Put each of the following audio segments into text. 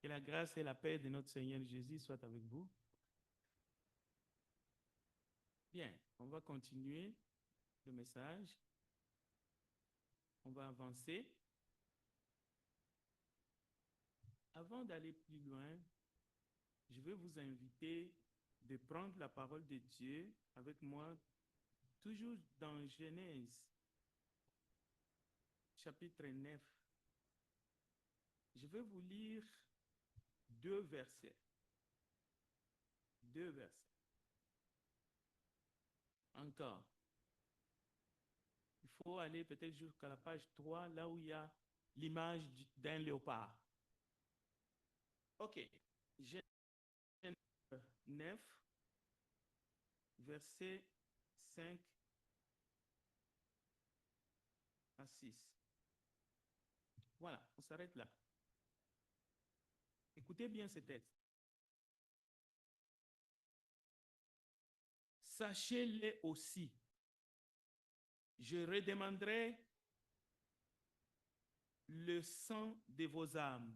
Que la grâce et la paix de notre Seigneur Jésus soient avec vous. Bien, on va continuer le message. On va avancer. Avant d'aller plus loin, je vais vous inviter de prendre la parole de Dieu avec moi, toujours dans Genèse, chapitre 9. Je vais vous lire deux versets. Deux versets. Encore. Il faut aller peut-être jusqu'à la page 3, là où il y a l'image d'un léopard. Ok. Genèse 9, versets 5 à 6. Voilà, on s'arrête là. Écoutez bien ce texte. Sachez-le aussi, je redemanderai le sang de vos âmes.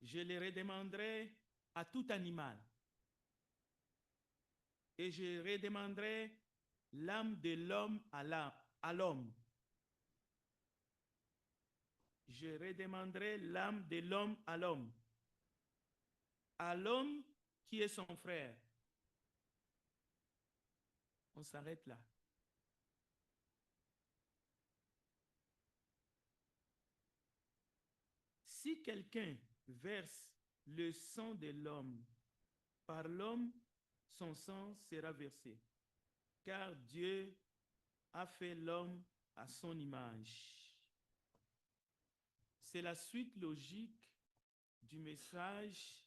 Je le redemanderai à tout animal. Et je redemanderai l'âme de l'homme à l'homme. Je redemanderai l'âme de l'homme à l'homme. À l'homme qui est son frère. On s'arrête là. Si quelqu'un verse le sang de l'homme, par l'homme, son sang sera versé, car Dieu a fait l'homme à son image. C'est la suite logique du message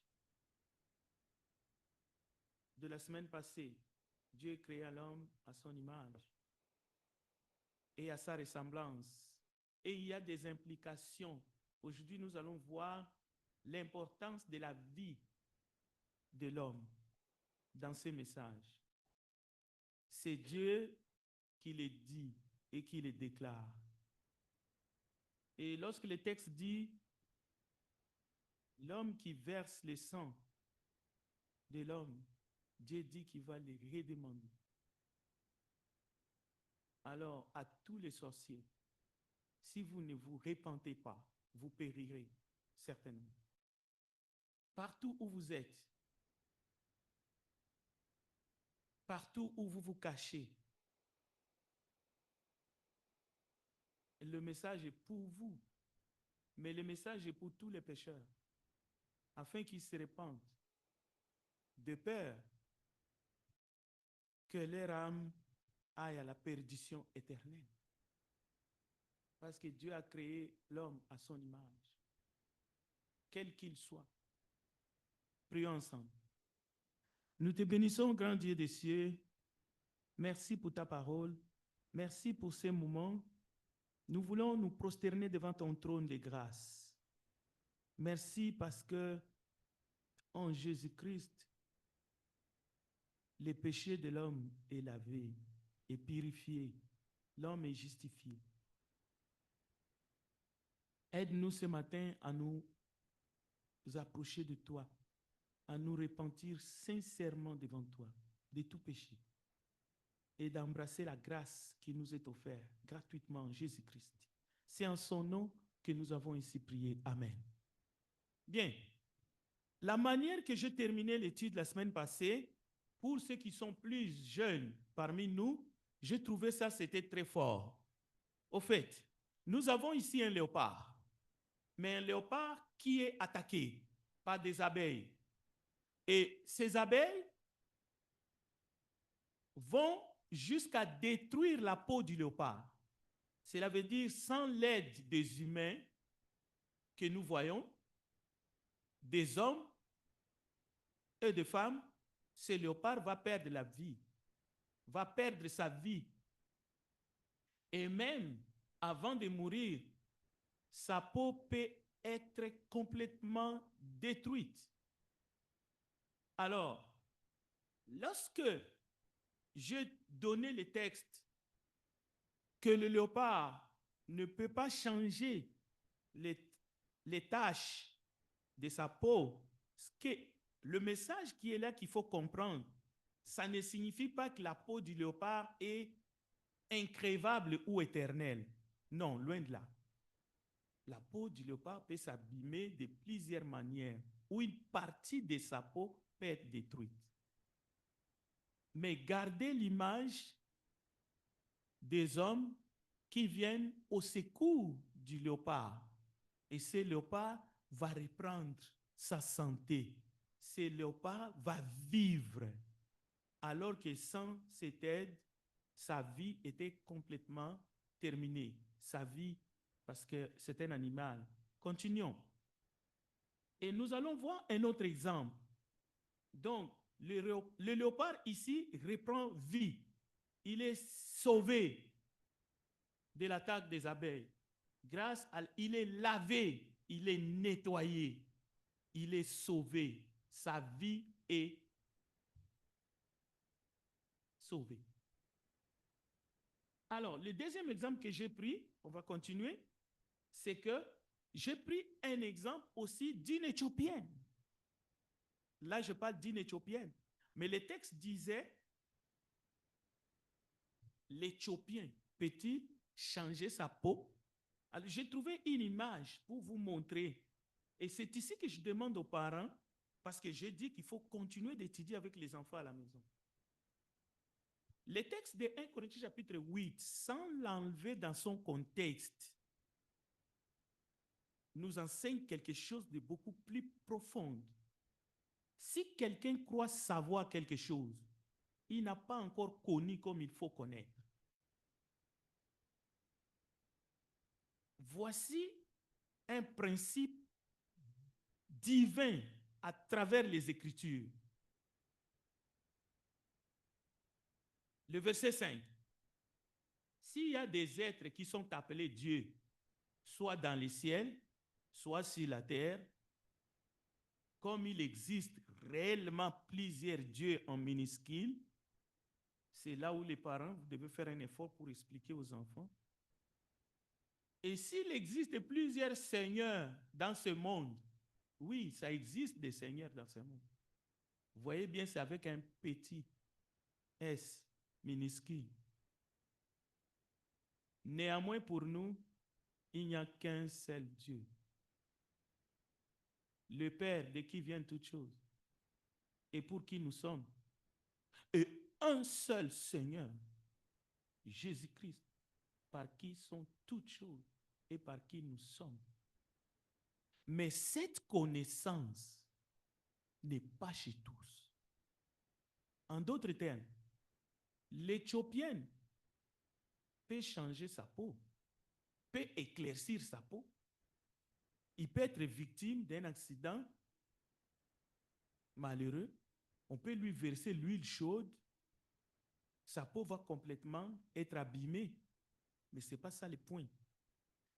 de la semaine passée. Dieu créa l'homme à son image et à sa ressemblance. Et il y a des implications. Aujourd'hui, nous allons voir l'importance de la vie de l'homme dans ce message. C'est Dieu qui le dit et qui le déclare. Et lorsque le texte dit l'homme qui verse le sang de l'homme, Dieu dit qu'il va le redemander. Alors, à tous les sorciers, si vous ne vous repentez pas, vous périrez certainement. Partout où vous êtes, partout où vous vous cachez, le message est pour vous, mais le message est pour tous les pécheurs, afin qu'ils se répandent, de peur que leur âme aille à la perdition éternelle. Parce que Dieu a créé l'homme à son image, quel qu'il soit. Prions ensemble. Nous te bénissons, grand Dieu des cieux. Merci pour ta parole. Merci pour ces moments. Nous voulons nous prosterner devant ton trône de grâce. Merci parce que en Jésus-Christ, le péché de l'homme est lavé, est purifié. L'homme est justifié. Aide-nous ce matin à nous approcher de toi, à nous repentir sincèrement devant toi de tout péché et d'embrasser la grâce qui nous est offerte gratuitement en Jésus-Christ. C'est en son nom que nous avons ainsi prié. Amen. Bien. La manière que j'ai terminé l'étude la semaine passée, pour ceux qui sont plus jeunes parmi nous, j'ai trouvé ça, c'était très fort. Au fait, nous avons ici un léopard, mais un léopard qui est attaqué par des abeilles. Et ces abeilles vont jusqu'à détruire la peau du léopard. Cela veut dire sans l'aide des humains que nous voyons, des hommes et des femmes, ce léopard va perdre la vie, va perdre sa vie. Et même avant de mourir, sa peau peut être complètement détruite. Alors, lorsque j'ai donné le texte que le léopard ne peut pas changer les taches de sa peau. Le message qui est là qu'il faut comprendre, ça ne signifie pas que la peau du léopard est incrévable ou éternelle. Non, loin de là. La peau du léopard peut s'abîmer de plusieurs manières, ou une partie de sa peau peut être détruite. Mais gardez l'image des hommes qui viennent au secours du léopard. Et ce léopard va reprendre sa santé. Ce léopard va vivre. Alors que sans cette aide, sa vie était complètement terminée. Sa vie, parce que c'est un animal. Continuons. Et nous allons voir un autre exemple. Donc, le léopard ici reprend vie. Il est sauvé de l'attaque des abeilles. Il est lavé, il est nettoyé, il est sauvé. Sa vie est sauvée. Alors, le deuxième exemple que j'ai pris, on va continuer, c'est que j'ai pris un exemple aussi d'une Éthiopienne. Là, je parle d'une Éthiopienne. Mais le texte disait, l'Éthiopien peut-il changer sa peau? Alors, j'ai trouvé une image pour vous montrer. Et c'est ici que je demande aux parents, parce que j'ai dit qu'il faut continuer d'étudier avec les enfants à la maison. Le texte de 1 Corinthiens chapitre 8, sans l'enlever dans son contexte, nous enseigne quelque chose de beaucoup plus profond. Si quelqu'un croit savoir quelque chose, il n'a pas encore connu comme il faut connaître. Voici un principe divin à travers les Écritures. Le verset 5. S'il y a des êtres qui sont appelés Dieu, soit dans les ciels, soit sur la terre, comme il existe réellement plusieurs dieux en minuscule, c'est là où les parents, vous devez faire un effort pour expliquer aux enfants. Et s'il existe plusieurs seigneurs dans ce monde, oui, ça existe des seigneurs dans ce monde. Vous voyez bien, c'est avec un petit S minuscule. Néanmoins, pour nous, il n'y a qu'un seul Dieu. Le Père de qui vient toutes choses et pour qui nous sommes. Et un seul Seigneur, Jésus-Christ, par qui sont toutes choses et par qui nous sommes. Mais cette connaissance n'est pas chez tous. En d'autres termes, l'Éthiopienne peut changer sa peau, peut éclaircir sa peau. Il peut être victime d'un accident malheureux. On peut lui verser l'huile chaude. Sa peau va complètement être abîmée. Mais ce n'est pas ça le point.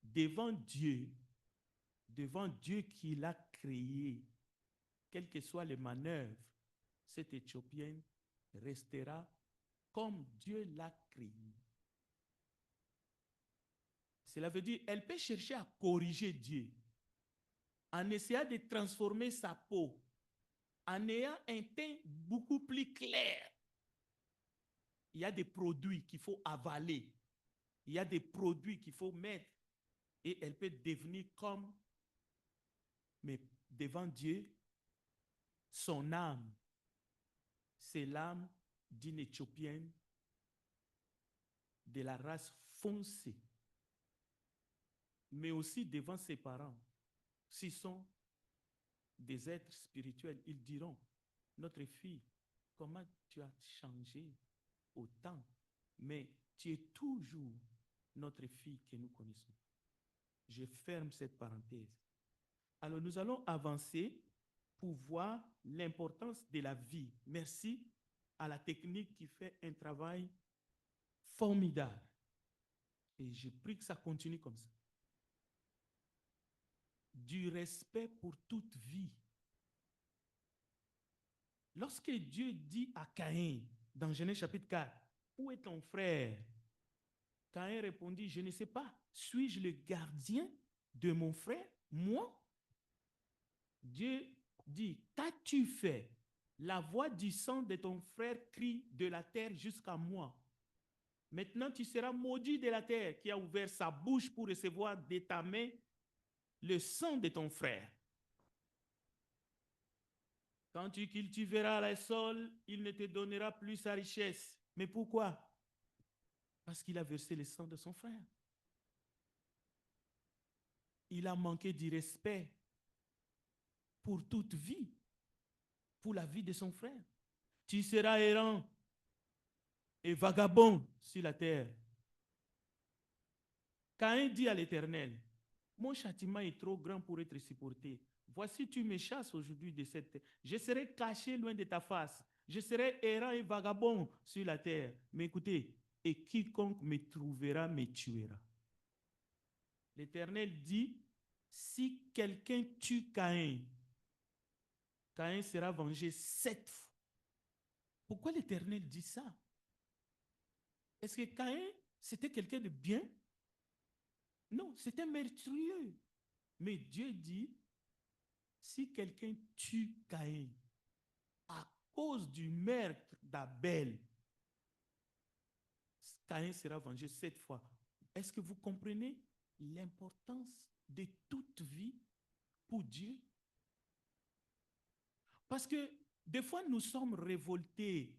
Devant Dieu qui l'a créé, quelles que soient les manœuvres, cette Éthiopienne restera comme Dieu l'a créé. Cela veut dire qu'elle peut chercher à corriger Dieu en essayant de transformer sa peau, en ayant un teint beaucoup plus clair. Il y a des produits qu'il faut avaler. Il y a des produits qu'il faut mettre. Et elle peut devenir comme, mais devant Dieu, son âme, c'est l'âme d'une Éthiopienne de la race foncée. Mais aussi devant ses parents, s'ils sont des êtres spirituels, ils diront, notre fille, comment tu as changé autant, mais tu es toujours notre fille que nous connaissons. Je ferme cette parenthèse. Alors nous allons avancer pour voir l'importance de la vie. Merci à la technique qui fait un travail formidable. Et je prie que ça continue comme ça. Du respect pour toute vie. Lorsque Dieu dit à Caïn, dans Genèse chapitre 4, « Où est ton frère ?» Caïn répondit, « Je ne sais pas, suis-je le gardien de mon frère ?» Moi, Dieu dit, qu'as-tu fait? La voix du sang de ton frère crie de la terre jusqu'à moi. Maintenant, tu seras maudit de la terre qui a ouvert sa bouche pour recevoir de ta main le sang de ton frère. Quand tu cultiveras le sol, il ne te donnera plus sa richesse. Mais pourquoi? Parce qu'il a versé le sang de son frère. Il a manqué du respect pour toute vie, pour la vie de son frère. Tu seras errant et vagabond sur la terre. Caïn dit à l'Éternel, mon châtiment est trop grand pour être supporté. Voici, tu me chasses aujourd'hui de cette terre. Je serai caché loin de ta face. Je serai errant et vagabond sur la terre. Mais écoutez, et quiconque me trouvera me tuera. L'Éternel dit, si quelqu'un tue Caïn, Caïn sera vengé 7 fois. Pourquoi l'Éternel dit ça? Est-ce que Caïn, c'était quelqu'un de bien? Non, c'était meurtrier. Mais Dieu dit, si quelqu'un tue Caïn à cause du meurtre d'Abel, Caïn sera vengé 7 fois. Est-ce que vous comprenez l'importance de toute vie pour Dieu? Parce que des fois, nous sommes révoltés.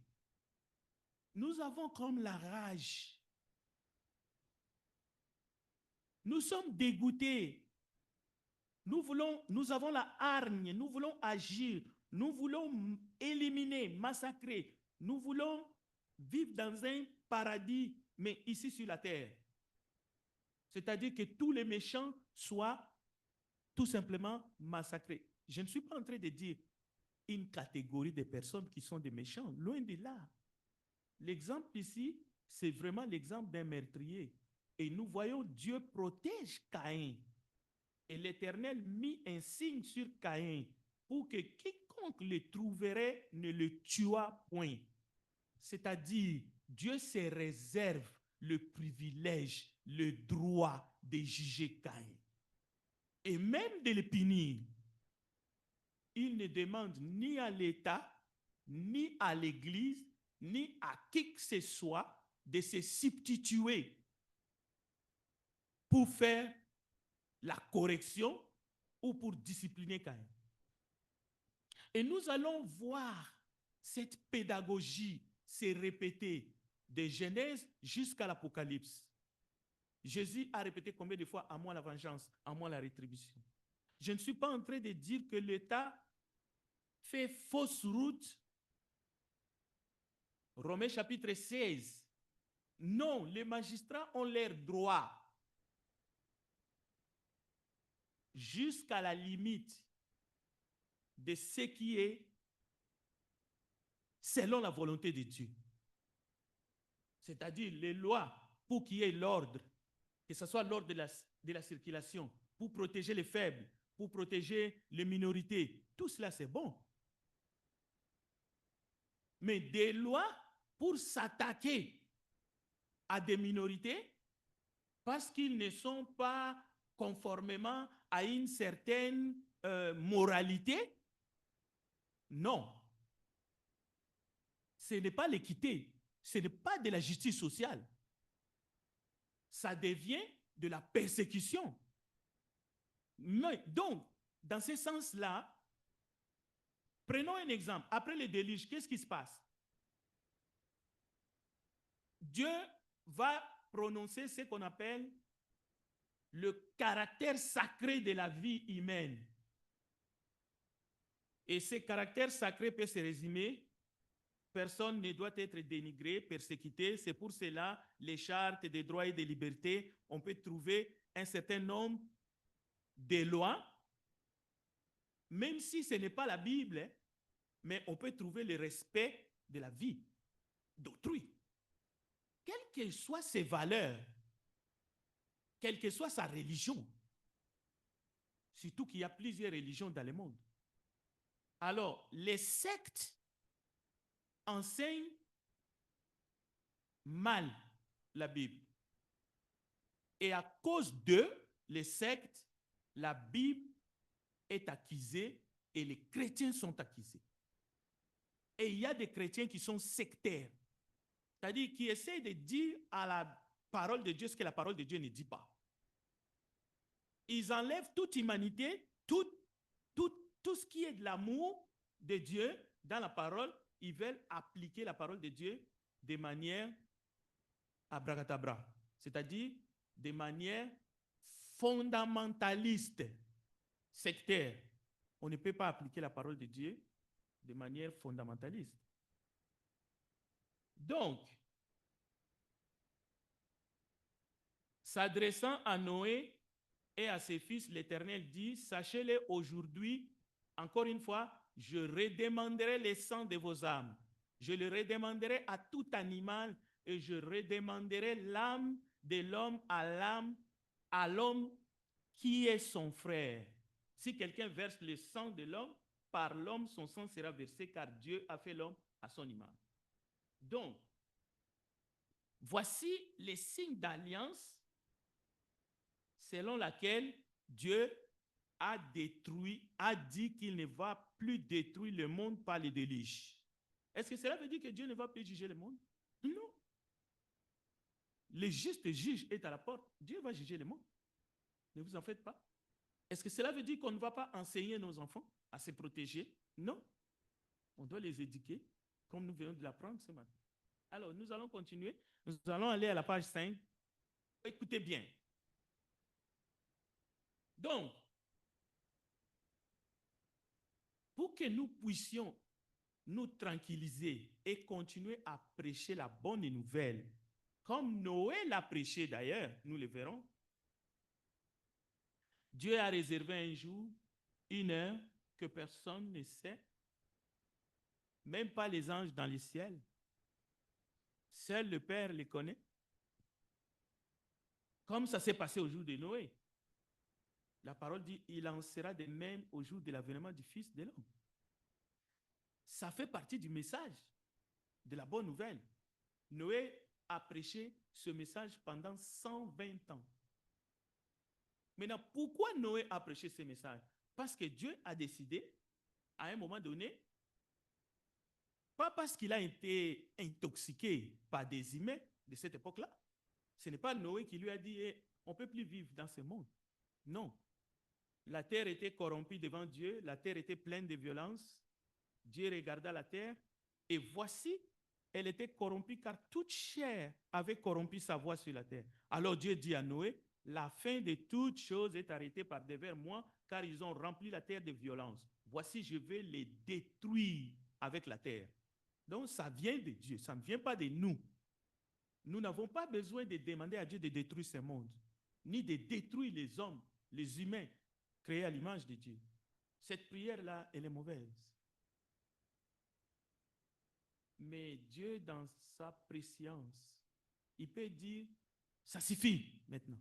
Nous avons comme la rage. Nous sommes dégoûtés. Nous avons la hargne. Nous voulons agir. Nous voulons éliminer, massacrer. Nous voulons vivre dans un paradis, mais ici sur la terre. C'est-à-dire que tous les méchants soient tout simplement massacrés. Je ne suis pas en train de dire une catégorie de personnes qui sont des méchants. Loin de là. L'exemple ici, c'est vraiment l'exemple d'un meurtrier. Et nous voyons Dieu protège Caïn. Et l'Éternel mit un signe sur Caïn pour que quiconque le trouverait ne le tuât point. C'est-à-dire, Dieu se réserve le privilège, le droit de juger Caïn. Et même de le punir. Il ne demande ni à l'État, ni à l'Église, ni à qui que ce soit de se substituer pour faire la correction ou pour discipliner Caïn. Et nous allons voir cette pédagogie se répéter de Genèse jusqu'à l'Apocalypse. Jésus a répété combien de fois? À moi la vengeance, à moi la rétribution. Je ne suis pas en train de dire que l'État fait fausse route. Romains chapitre 16. Non, les magistrats ont leurs droits jusqu'à la limite de ce qui est selon la volonté de Dieu. C'est-à-dire les lois pour qu'il y ait l'ordre, que ce soit l'ordre de la circulation, pour protéger les faibles, pour protéger les minorités. Tout cela, c'est bon. Mais des lois pour s'attaquer à des minorités parce qu'ils ne sont pas conformément à une certaine moralité, non. Ce n'est pas l'équité, ce n'est pas de la justice sociale. Ça devient de la persécution. Mais, donc, dans ce sens-là, prenons un exemple. Après le déluge, qu'est-ce qui se passe? Dieu va prononcer ce qu'on appelle le caractère sacré de la vie humaine. Et ce caractère sacré peut se résumer: personne ne doit être dénigré, persécuté. C'est pour cela les chartes des droits et des libertés, on peut trouver un certain nombre de lois, même si ce n'est pas la Bible, mais on peut trouver le respect de la vie d'autrui. Quelles que soient ses valeurs, quelle que soit sa religion, surtout qu'il y a plusieurs religions dans le monde. Alors, les sectes enseignent mal la Bible. Et à cause d'eux, les sectes, la Bible est accusée et les chrétiens sont accusés. Et il y a des chrétiens qui sont sectaires, c'est-à-dire qui essaient de dire à la parole de Dieu ce que la parole de Dieu ne dit pas. Ils enlèvent toute humanité, tout ce qui est de l'amour de Dieu dans la parole. Ils veulent appliquer la parole de Dieu de manière abracadabra, c'est-à-dire de manière fondamentaliste, sectaire. On ne peut pas appliquer la parole de Dieu de manière fondamentaliste. Donc, s'adressant à Noé et à ses fils, l'Éternel dit, sachez-le aujourd'hui, encore une fois, je redemanderai le sang de vos âmes. Je le redemanderai à tout animal et je redemanderai l'âme de l'homme à l'homme qui est son frère. Si quelqu'un verse le sang de l'homme, par l'homme, son sang sera versé, car Dieu a fait l'homme à son image. Donc, voici les signes d'alliance selon laquelle Dieu a dit qu'il ne va plus détruire le monde par les déluges. Est-ce que cela veut dire que Dieu ne va plus juger le monde? Non. Le juste juge est à la porte. Dieu va juger le monde. Ne vous en faites pas. Est-ce que cela veut dire qu'on ne va pas enseigner nos enfants à se protéger? Non. On doit les éduquer, comme nous venons de l'apprendre ce matin. Alors, nous allons continuer. Nous allons aller à la page 5. Écoutez bien. Donc, pour que nous puissions nous tranquilliser et continuer à prêcher la bonne nouvelle, comme Noé l'a prêché d'ailleurs, nous le verrons, Dieu a réservé un jour, une heure que personne ne sait, même pas les anges dans le ciel. Seul le Père les connaît. Comme ça s'est passé au jour de Noé. La parole dit, il en sera de même au jour de l'avènement du Fils de l'homme. Ça fait partie du message de la bonne nouvelle. Noé a prêché ce message pendant 120 ans. Maintenant, pourquoi Noé a prêché ce message? Parce que Dieu a décidé, à un moment donné, pas parce qu'il a été intoxiqué par des humains de cette époque-là. Ce n'est pas Noé qui lui a dit, on ne peut plus vivre dans ce monde. Non. La terre était corrompue devant Dieu, la terre était pleine de violence. Dieu regarda la terre et voici, elle était corrompue car toute chair avait corrompu sa voie sur la terre. Alors Dieu dit à Noé, la fin de toutes choses est arrêtée par devers moi car ils ont rempli la terre de violence. Voici, je vais les détruire avec la terre. Donc ça vient de Dieu, ça ne vient pas de nous. Nous n'avons pas besoin de demander à Dieu de détruire ce monde, ni de détruire les hommes, les humains, créés à l'image de Dieu. Cette prière-là, elle est mauvaise. Mais Dieu, dans sa préscience, il peut dire, ça suffit maintenant.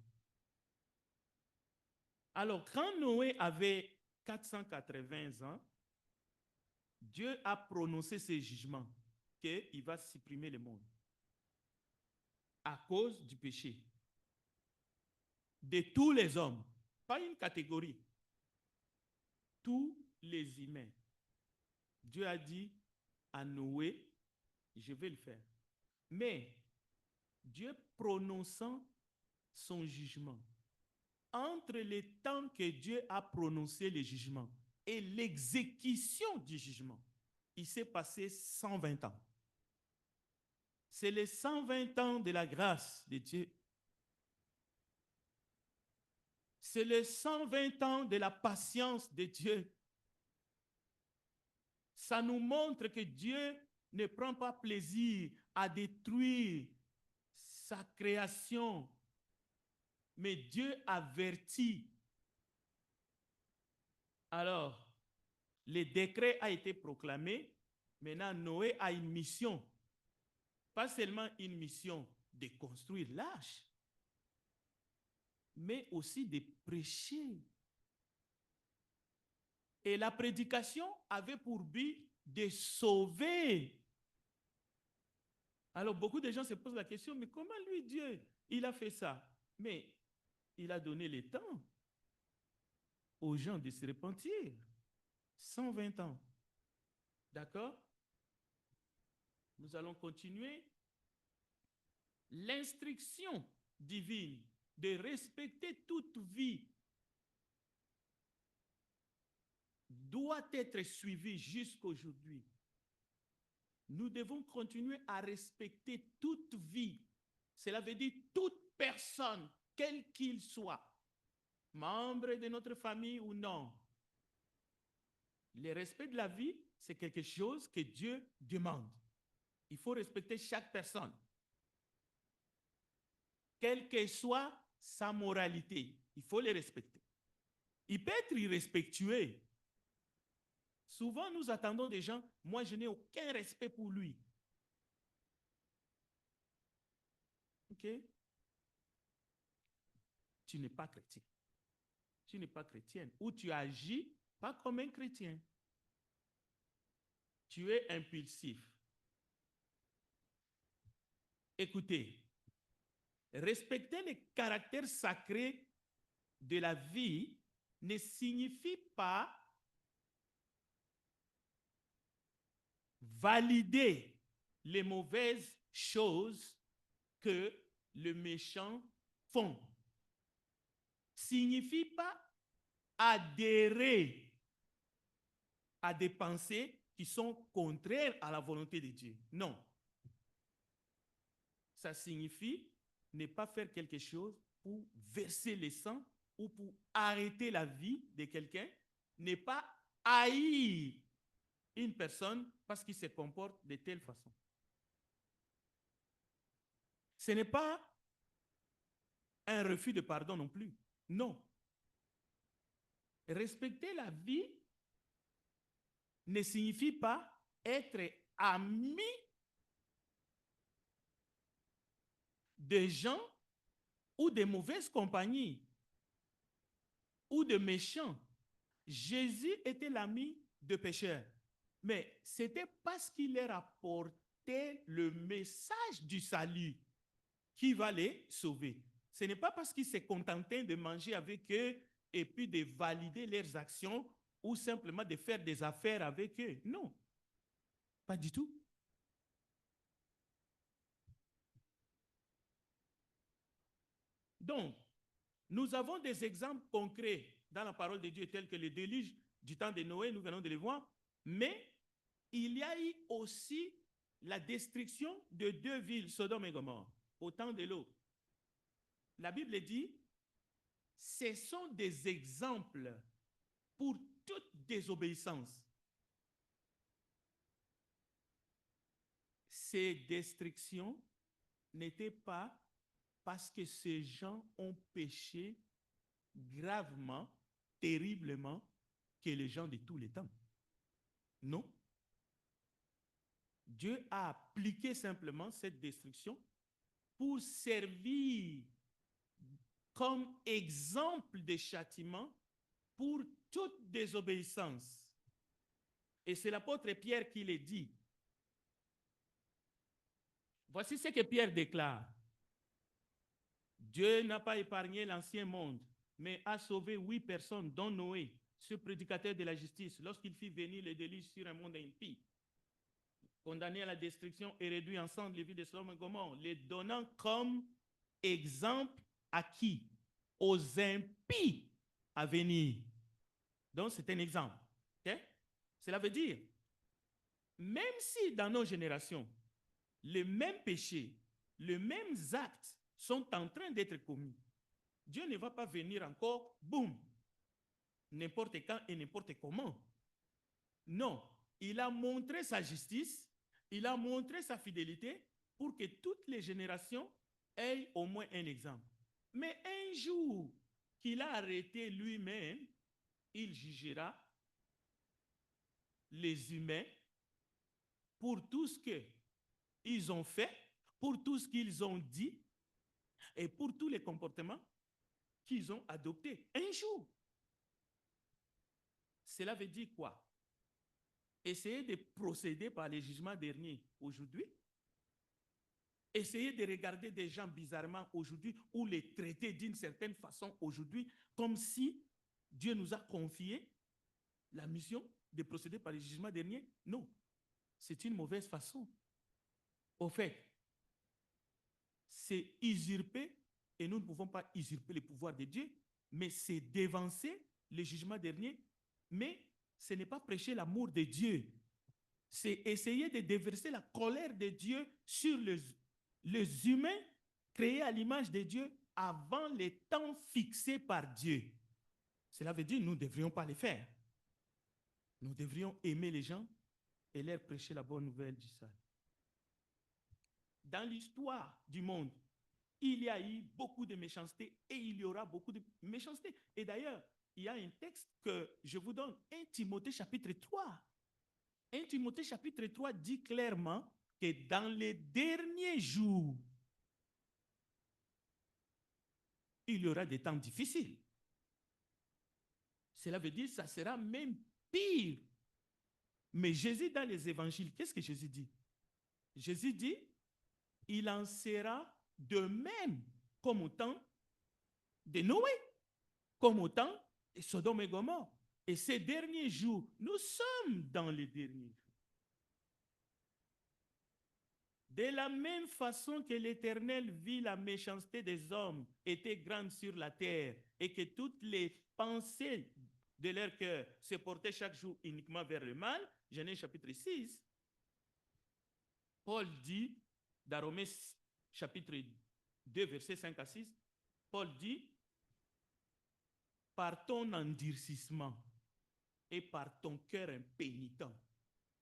Alors, quand Noé avait 480 ans, Dieu a prononcé ce jugement qu'il va supprimer le monde à cause du péché de tous les hommes, pas une catégorie, tous les humains. Dieu a dit à Noé, je vais le faire. Mais Dieu prononçant son jugement, entre le temps que Dieu a prononcé le jugement et l'exécution du jugement, il s'est passé 120 ans. C'est les 120 ans de la grâce de Dieu. C'est les 120 ans de la patience de Dieu. Ça nous montre que Dieu ne prend pas plaisir à détruire sa création, mais Dieu avertit. Alors, le décret a été proclamé. Maintenant, Noé a une mission. Pas seulement une mission de construire l'arche, mais aussi de prêcher. Et la prédication avait pour but de sauver. Alors, beaucoup de gens se posent la question, mais comment lui, Dieu, il a fait ça? Mais il a donné le temps. aux gens de se repentir. 120 ans. D'accord? Nous allons continuer. L'instruction divine de respecter toute vie doit être suivie jusqu'aujourd'hui. Nous devons continuer à respecter toute vie. Cela veut dire toute personne, quel qu'il soit, membre de notre famille ou non. Le respect de la vie, c'est quelque chose que Dieu demande. Il faut respecter chaque personne, quelle que soit sa moralité. Il faut les respecter. Il peut être irrespectueux. Souvent, nous attendons des gens, moi, je n'ai aucun respect pour lui. Ok? Tu n'es pas chrétien. Tu n'es pas chrétienne. Ou tu agis pas comme un chrétien. Tu es impulsif. Écoutez, respecter les caractères sacrés de la vie ne signifie pas valider les mauvaises choses que le méchant font. Signifie pas adhérer à des pensées qui sont contraires à la volonté de Dieu. Non. Ça signifie ne pas faire quelque chose pour verser le sang ou pour arrêter la vie de quelqu'un, ne pas haïr une personne parce qu'il se comporte de telle façon. Ce n'est pas un refus de pardon non plus. Non. Respecter la vie ne signifie pas être ami de gens ou de mauvaises compagnies ou de méchants. Jésus était l'ami de pécheurs, mais c'était parce qu'il leur apportait le message du salut qui va les sauver. Ce n'est pas parce qu'il s'est contenté de manger avec eux et puis de valider leurs actions ou simplement de faire des affaires avec eux. Non, pas du tout. Donc, nous avons des exemples concrets dans la parole de Dieu tels que le déluge du temps de Noé, nous venons de les voir, mais il y a eu aussi la destruction de 2 villes, Sodome et Gomorrhe, au temps de l'eau. La Bible dit, ce sont des exemples pour toute désobéissance. Ces destructions n'étaient pas parce que ces gens ont péché gravement, terriblement, que les gens de tous les temps. Non. Dieu a appliqué simplement cette destruction pour servir comme exemple de châtiment pour toute désobéissance. Et c'est l'apôtre Pierre qui le dit. Voici ce que Pierre déclare. Dieu n'a pas épargné l'ancien monde, mais a sauvé 8 personnes, dont Noé, ce prédicateur de la justice, lorsqu'il fit venir le déluge sur un monde impie, condamné à la destruction et réduit ensemble les villes de Sodome et Gomorrhe, les donnant comme exemple à qui? Aux impies à venir. Donc, c'est un exemple. Okay? Cela veut dire, même si dans nos générations, les mêmes péchés, les mêmes actes sont en train d'être commis, Dieu ne va pas venir encore, boum, n'importe quand et n'importe comment. Non, il a montré sa justice, il a montré sa fidélité pour que toutes les générations aient au moins un exemple. Mais un jour qu'il a arrêté lui-même, il jugera les humains pour tout ce qu'ils ont fait, pour tout ce qu'ils ont dit et pour tous les comportements qu'ils ont adoptés. Un jour. Cela veut dire quoi? Essayer de procéder par les jugements derniers aujourd'hui. Essayer de regarder des gens bizarrement aujourd'hui ou les traiter d'une certaine façon aujourd'hui comme si Dieu nous a confié la mission de procéder par le jugement dernier? Non. C'est une mauvaise façon. Au fait, c'est usurper, et nous ne pouvons pas usurper le pouvoir de Dieu, mais c'est d'évancer le jugement dernier, mais ce n'est pas prêcher l'amour de Dieu. C'est essayer de déverser la colère de Dieu sur les humains créés à l'image de Dieu avant les temps fixés par Dieu. Cela veut dire que nous ne devrions pas les faire. Nous devrions aimer les gens et leur prêcher la bonne nouvelle du salut. Dans l'histoire du monde, il y a eu beaucoup de méchanceté et il y aura beaucoup de méchanceté. Et d'ailleurs, il y a un texte que je vous donne, 1 Timothée chapitre 3. 1 Timothée chapitre 3 dit clairement que dans les derniers jours, il y aura des temps difficiles. Cela veut dire que ça sera même pire. Mais Jésus, dans les évangiles, qu'est-ce que Jésus dit? Jésus dit, il en sera de même comme au temps de Noé, comme au temps de Sodome et Gomorrhe. Et ces derniers jours, nous sommes dans les derniers jours. De la même façon que l'Éternel vit la méchanceté des hommes était grande sur la terre et que toutes les pensées de leur cœur se portaient chaque jour uniquement vers le mal, Genèse chapitre 6, Paul dit, dans Romains chapitre 2, versets 5 à 6, Paul dit, par ton endurcissement et par ton cœur impénitent,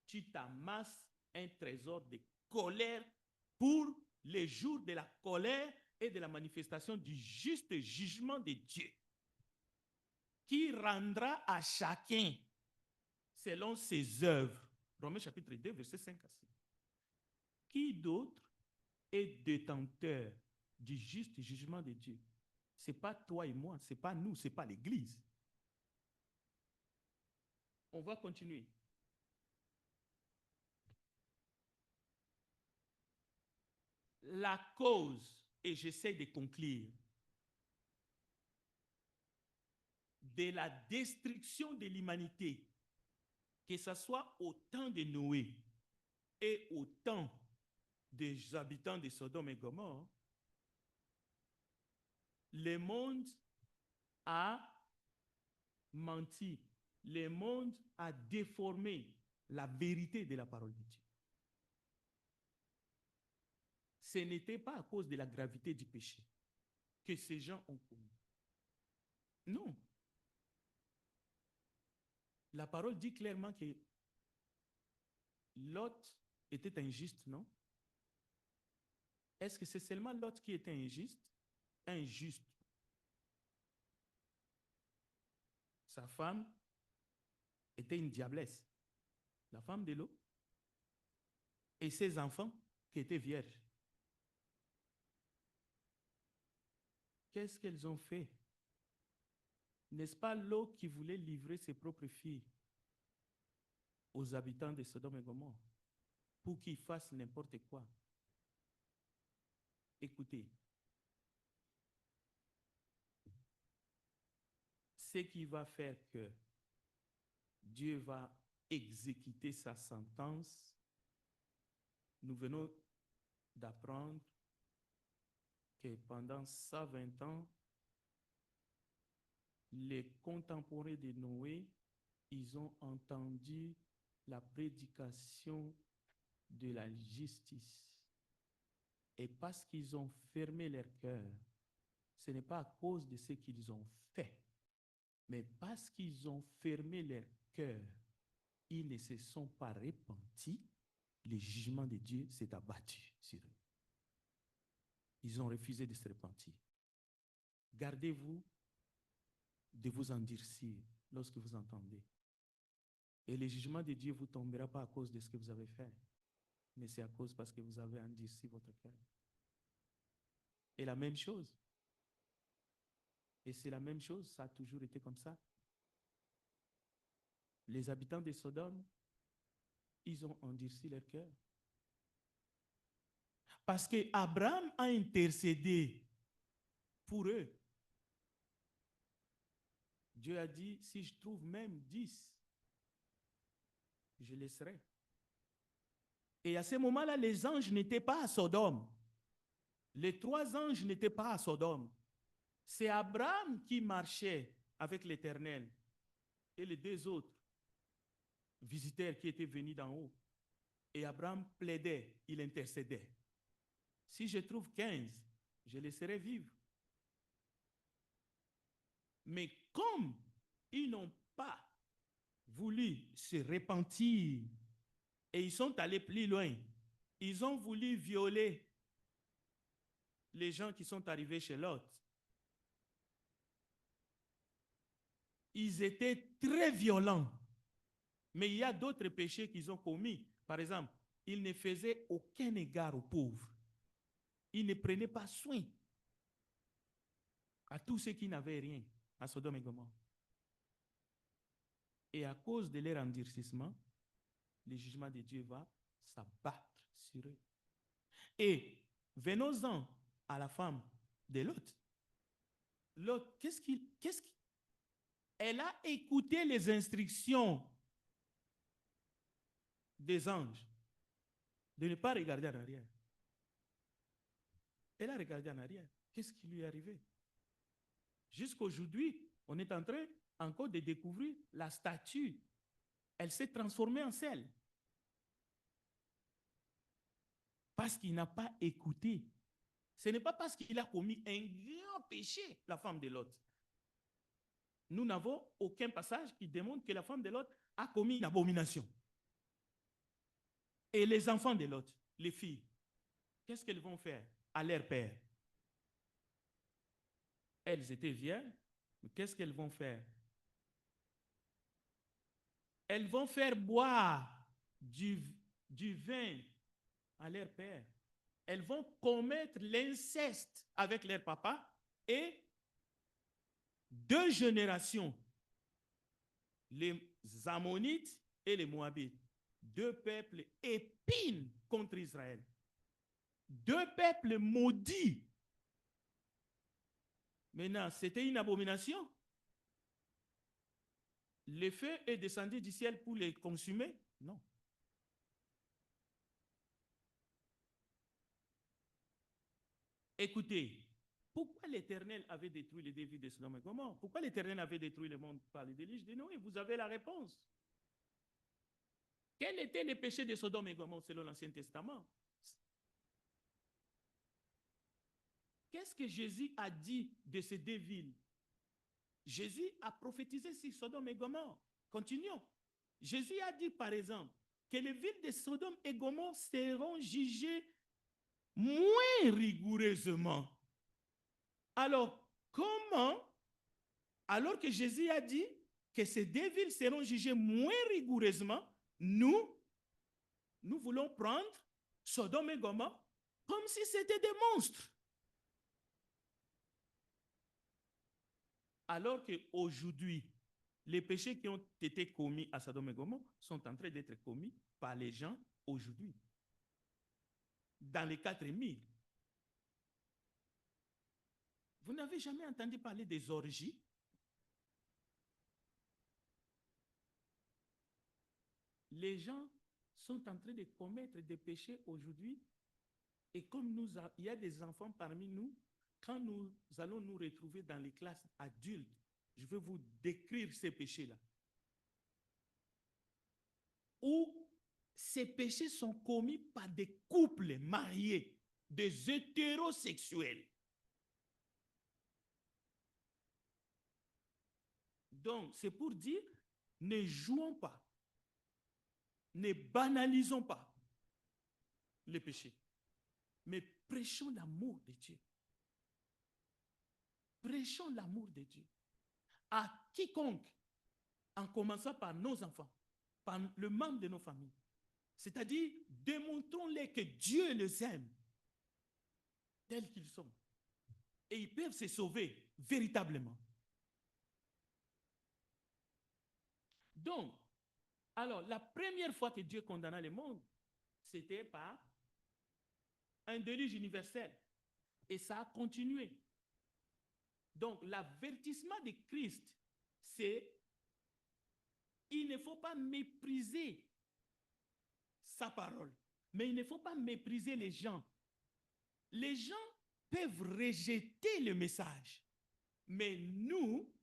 tu t'amasses un trésor de colère pour les jours de la colère et de la manifestation du juste jugement de Dieu, qui rendra à chacun selon ses œuvres. Romains chapitre 2, verset 5 à 6. Qui d'autre est détenteur du juste jugement de Dieu? Ce n'est pas toi et moi, ce n'est pas nous, ce n'est pas l'Église. On va continuer. La cause, et j'essaie de conclure, de la destruction de l'humanité, que ce soit au temps de Noé et au temps des habitants de Sodome et Gomorrhe, le monde a menti, le monde a déformé la vérité de la parole de Dieu. Ce n'était pas à cause de la gravité du péché que ces gens ont commis. Non. La parole dit clairement que Lot était injuste, non? Est-ce que c'est seulement Lot qui était injuste? Injuste. Sa femme était une diablesse, la femme de Lot, et ses enfants qui étaient vierges. Qu'est-ce qu'elles ont fait? N'est-ce pas Lot qui voulait livrer ses propres filles aux habitants de Sodome et Gomorrhe pour qu'ils fassent n'importe quoi? Écoutez, ce qui va faire que Dieu va exécuter sa sentence, nous venons d'apprendre que pendant 120 ans, les contemporains de Noé, ils ont entendu la prédication de la justice. Et parce qu'ils ont fermé leur cœur, ce n'est pas à cause de ce qu'ils ont fait, mais parce qu'ils ont fermé leur cœur, ils ne se sont pas repentis, le jugement de Dieu s'est abattu sur eux. Ils ont refusé de se repentir. Gardez-vous de vous endurcir lorsque vous entendez. Et le jugement de Dieu ne vous tombera pas à cause de ce que vous avez fait, mais c'est à cause parce que vous avez endurci votre cœur. Et la même chose. Et c'est la même chose, ça a toujours été comme ça. Les habitants de Sodome, ils ont endurci leur cœur. Parce qu'Abraham a intercédé pour eux. Dieu a dit, si je trouve même 10, je laisserai. Et à ce moment-là, les anges n'étaient pas à Sodome. Les 3 anges n'étaient pas à Sodome. C'est Abraham qui marchait avec l'Éternel et les 2 autres visiteurs qui étaient venus d'en haut. Et Abraham plaidait, il intercédait. Si je trouve 15, je laisserai vivre. Mais comme ils n'ont pas voulu se repentir et ils sont allés plus loin, ils ont voulu violer les gens qui sont arrivés chez Lot. Ils étaient très violents. Mais il y a d'autres péchés qu'ils ont commis. Par exemple, ils ne faisaient aucun égard aux pauvres. Ils ne prenaient pas soin à tous ceux qui n'avaient rien, à Sodome et Gomorrhe. Et à cause de leur endurcissement, le jugement de Dieu va s'abattre sur eux. Et venons-en à la femme de Lot. Lot, elle a écouté les instructions des anges de ne pas regarder en arrière. Elle a regardé en arrière. Qu'est-ce qui lui est arrivé? Jusqu'aujourd'hui, on est en train encore de découvrir la statue. Elle s'est transformée en sel. Parce qu'il n'a pas écouté. Ce n'est pas parce qu'il a commis un grand péché, la femme de Lot. Nous n'avons aucun passage qui démontre que la femme de Lot a commis une abomination. Et les enfants de Lot, les filles, qu'est-ce qu'elles vont faire à leur père? Elles étaient vierges, mais qu'est-ce qu'elles vont faire? Elles vont faire boire du vin à leur père. Elles vont commettre l'inceste avec leur papa et 2 générations, les Ammonites et les Moabites, 2 peuples épines contre Israël, 2 peuples maudits. Maintenant, c'était une abomination. Le feu est descendu du ciel pour les consumer? Non. Écoutez, pourquoi l'Éternel avait détruit les 2 villes de Sodome et Gomorrhe? Pourquoi l'Éternel avait détruit le monde par le déluge de Noé? Vous avez la réponse. Quel était le péché de Sodome et Gomorrhe selon l'Ancien Testament? Qu'est-ce que Jésus a dit de ces 2 villes? Jésus a prophétisé sur Sodome et Gomorrhe. Continuons. Jésus a dit par exemple que les villes de Sodome et Gomorrhe seront jugées moins rigoureusement. Alors, comment, alors que Jésus a dit que ces 2 villes seront jugées moins rigoureusement, nous voulons prendre Sodome et Gomorrhe comme si c'était des monstres. Alors qu'aujourd'hui, les péchés qui ont été commis à Sodome et Gomorrhe sont en train d'être commis par les gens aujourd'hui. Dans les 4000. Vous n'avez jamais entendu parler des orgies? Les gens sont en train de commettre des péchés aujourd'hui. Et comme il y a des enfants parmi nous, quand nous allons nous retrouver dans les classes adultes, je vais vous décrire ces péchés-là. Où ces péchés sont commis par des couples mariés, des hétérosexuels. Donc, c'est pour dire, ne jouons pas, ne banalisons pas les péchés, mais prêchons l'amour de Dieu. Prêchons l'amour de Dieu à quiconque, en commençant par nos enfants, par le membre de nos familles. C'est-à-dire, démontrons-les que Dieu les aime tels qu'ils sont. Et ils peuvent se sauver véritablement. Donc, alors, la première fois que Dieu condamna le monde, c'était par un déluge universel. Et ça a continué. Donc, l'avertissement de Christ c'est il ne faut pas mépriser sa parole, mais il ne faut pas mépriser les gens. Les gens peuvent rejeter le message, mais nous,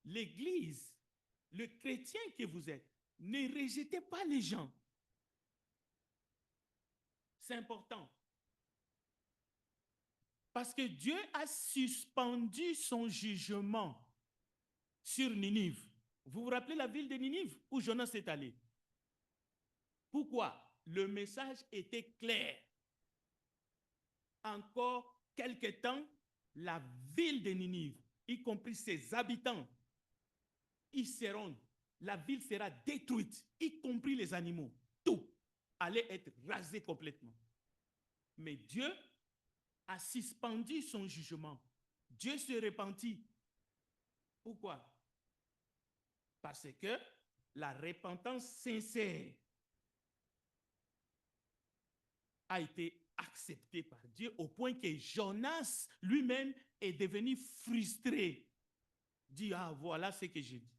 l'Église, le chrétien que vous êtes, ne rejetez pas les gens. C'est important. Parce que Dieu a suspendu son jugement sur Ninive. Vous vous rappelez la ville de Ninive où Jonas est allé? Pourquoi? Le message était clair. Encore quelque temps, la ville de Ninive, y compris ses habitants, la ville sera détruite, y compris les animaux. Tout allait être rasé complètement. Mais Dieu a suspendu son jugement. Dieu se repentit. Pourquoi? Parce que la repentance sincère a été acceptée par Dieu au point que Jonas lui-même est devenu frustré. Dit, ah voilà ce que j'ai dit.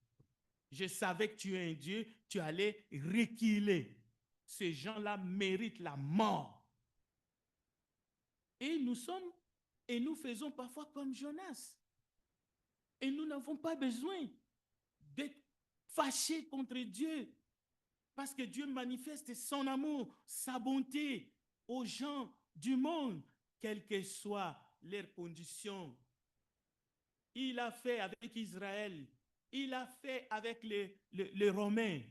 Je savais que tu es un Dieu, tu allais reculer. Ces gens-là méritent la mort. Et nous faisons parfois comme Jonas. Et nous n'avons pas besoin d'être fâchés contre Dieu. Parce que Dieu manifeste son amour, sa bonté aux gens du monde, quelles que soient leurs conditions. Il a fait avec Israël, il a fait avec les Romains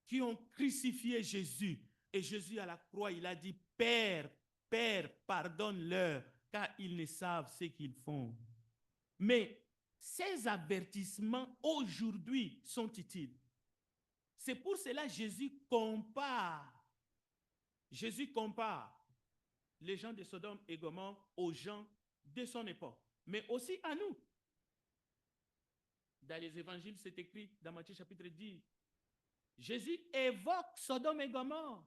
qui ont crucifié Jésus. Et Jésus à la croix, il a dit, Père, Père, pardonne-leur, car ils ne savent ce qu'ils font. Mais ces avertissements aujourd'hui sont utiles. C'est pour cela que Jésus compare les gens de Sodome et Gomorrhe aux gens de son époque, mais aussi à nous. Dans les évangiles, c'est écrit dans Matthieu chapitre 10, Jésus évoque Sodome et Gomorrhe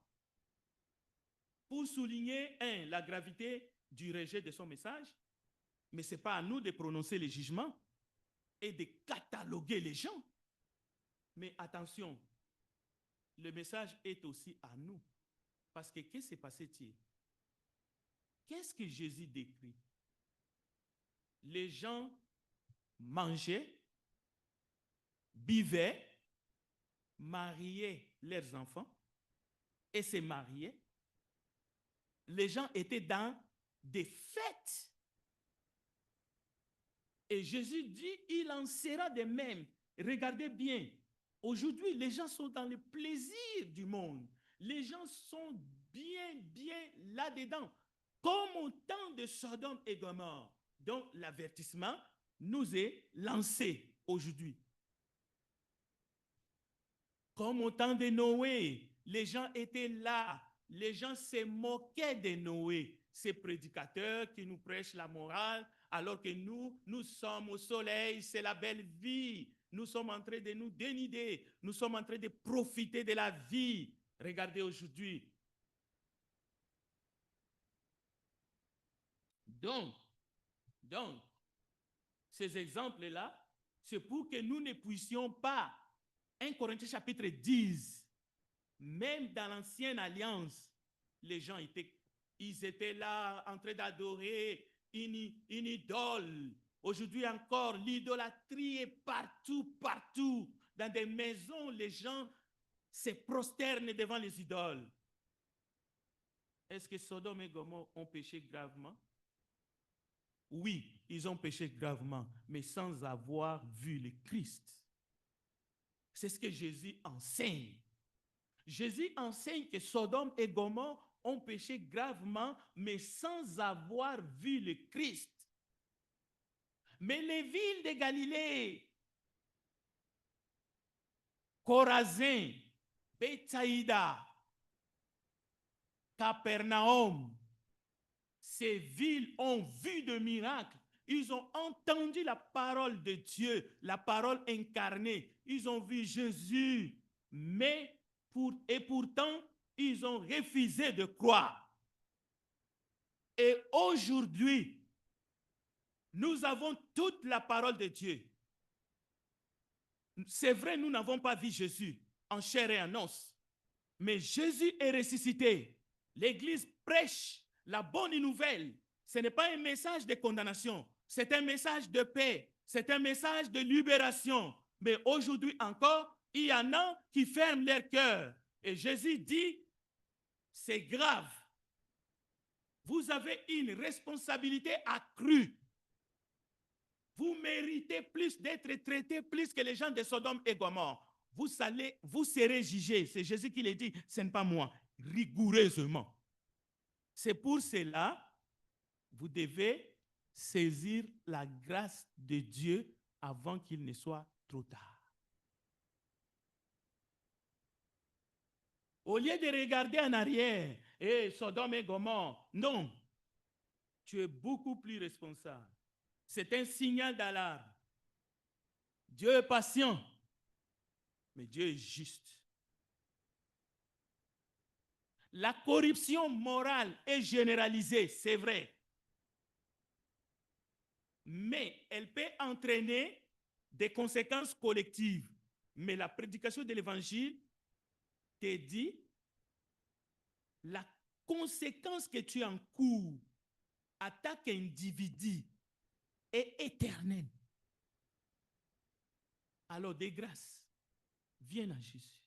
pour souligner, la gravité du rejet de son message, mais ce n'est pas à nous de prononcer les jugements et de cataloguer les gens. Mais attention, le message est aussi à nous. Parce que qu'est-ce qui s'est passé-t-il? Qu'est-ce que Jésus décrit? Les gens mangeaient, buvaient, mariaient leurs enfants et se mariaient. Les gens étaient dans des fêtes. Et Jésus dit, il en sera de même. Regardez bien, aujourd'hui, les gens sont dans le plaisir du monde. Les gens sont bien là-dedans, comme au temps de Sodome et Gomorrhe. Donc, l'avertissement nous est lancé aujourd'hui. Comme au temps de Noé, les gens étaient là, les gens se moquaient de Noé, ces prédicateurs qui nous prêchent la morale, alors que nous sommes au soleil, c'est la belle vie. Nous sommes en train de nous dénider, nous sommes en train de profiter de la vie. Regardez aujourd'hui. Donc, ces exemples-là, c'est pour que nous ne puissions pas, 1 Corinthiens chapitre 10, même dans l'ancienne alliance, les gens étaient là en train d'adorer une idole. Aujourd'hui encore, l'idolâtrie est partout. Dans des maisons, les gens se prosternent devant les idoles. Est-ce que Sodome et Gomorrhe ont péché gravement? Oui, ils ont péché gravement, mais sans avoir vu le Christ. C'est ce que Jésus enseigne. Jésus enseigne que Sodome et Gomorrhe ont péché gravement, mais sans avoir vu le Christ. Mais les villes de Galilée, Chorazin, Bethsaïda, Capernaum, ces villes ont vu de miracles. Ils ont entendu la parole de Dieu, la parole incarnée. Ils ont vu Jésus, et pourtant, ils ont refusé de croire. Et aujourd'hui, nous avons toute la parole de Dieu. C'est vrai, nous n'avons pas vu Jésus en chair et en os, mais Jésus est ressuscité. L'Église prêche la bonne nouvelle. Ce n'est pas un message de condamnation, c'est un message de paix, c'est un message de libération. Mais aujourd'hui encore, il y en a qui ferment leur cœur. Et Jésus dit, c'est grave. Vous avez une responsabilité accrue. Vous méritez plus d'être traités plus que les gens de Sodome et Gomorrhe. Vous serez jugés. C'est Jésus qui le dit, ce n'est pas moi, rigoureusement. C'est pour cela, vous devez saisir la grâce de Dieu avant qu'il ne soit trop tard. Au lieu de regarder en arrière, Sodome et Gomorrhe, non, tu es beaucoup plus responsable. C'est un signal d'alarme. Dieu est patient, mais Dieu est juste. La corruption morale est généralisée, c'est vrai. Mais elle peut entraîner des conséquences collectives. Mais la prédication de l'évangile te dit la conséquence que tu encours à tant individu est éternelle. Alors, des grâces viennent à Jésus.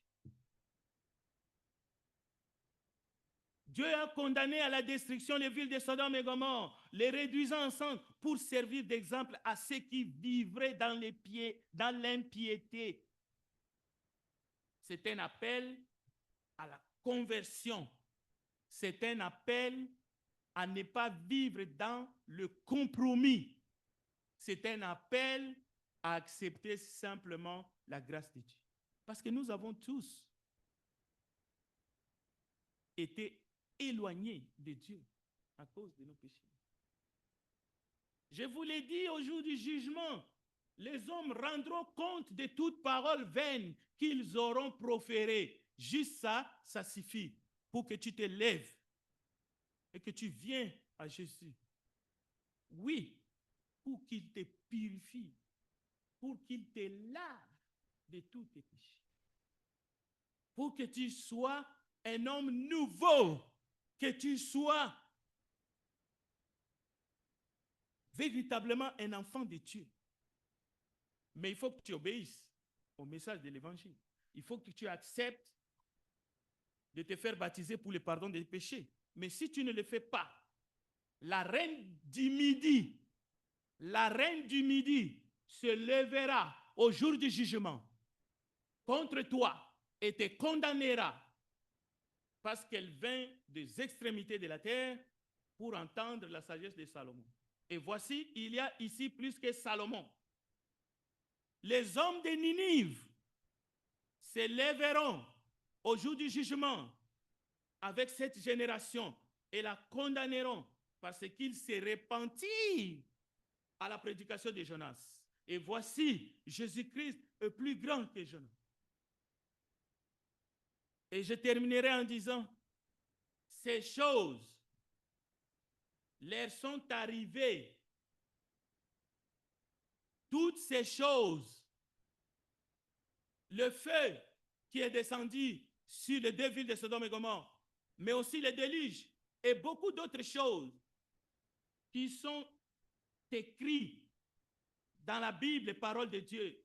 Dieu a condamné à la destruction les villes de Sodome et Gomorrhe, les réduisant ensemble pour servir d'exemple à ceux qui vivraient dans l'impiété. C'est un appel à la conversion. C'est un appel à ne pas vivre dans le compromis. C'est un appel à accepter simplement la grâce de Dieu. Parce que nous avons tous été éloignés de Dieu à cause de nos péchés. Je vous l'ai dit au jour du jugement, les hommes rendront compte de toute parole vaine qu'ils auront proférée. Juste ça, ça suffit pour que tu te lèves et que tu viennes à Jésus. Oui, pour qu'il te purifie, pour qu'il te lave de tous tes péchés. Pour que tu sois un homme nouveau, que tu sois véritablement un enfant de Dieu. Mais il faut que tu obéisses au message de l'évangile. Il faut que tu acceptes de te faire baptiser pour le pardon des péchés. Mais si tu ne le fais pas, la reine du Midi se lèvera au jour du jugement contre toi et te condamnera parce qu'elle vint des extrémités de la terre pour entendre la sagesse de Salomon. Et voici, il y a ici plus que Salomon. Les hommes de Ninive se lèveront au jour du jugement avec cette génération et la condamneront parce qu'ils se repentirent à la prédication de Jonas. Et voici, Jésus-Christ est plus grand que Jonas. Et je terminerai en disant, ces choses leur sont arrivées. Toutes ces choses, le feu qui est descendu sur les deux villes de Sodome et Gomorrhe, mais aussi le déluge et beaucoup d'autres choses qui sont écrites dans la Bible, les paroles de Dieu.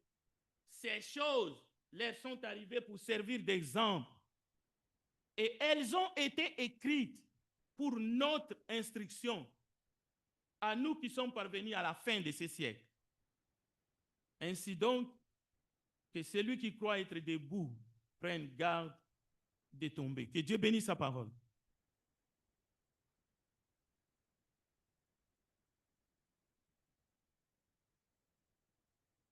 Ces choses leur sont arrivées pour servir d'exemple. Et elles ont été écrites pour notre instruction, à nous qui sommes parvenus à la fin de ce siècle. Ainsi donc, que celui qui croit être debout prenne garde de tomber. Que Dieu bénisse sa parole.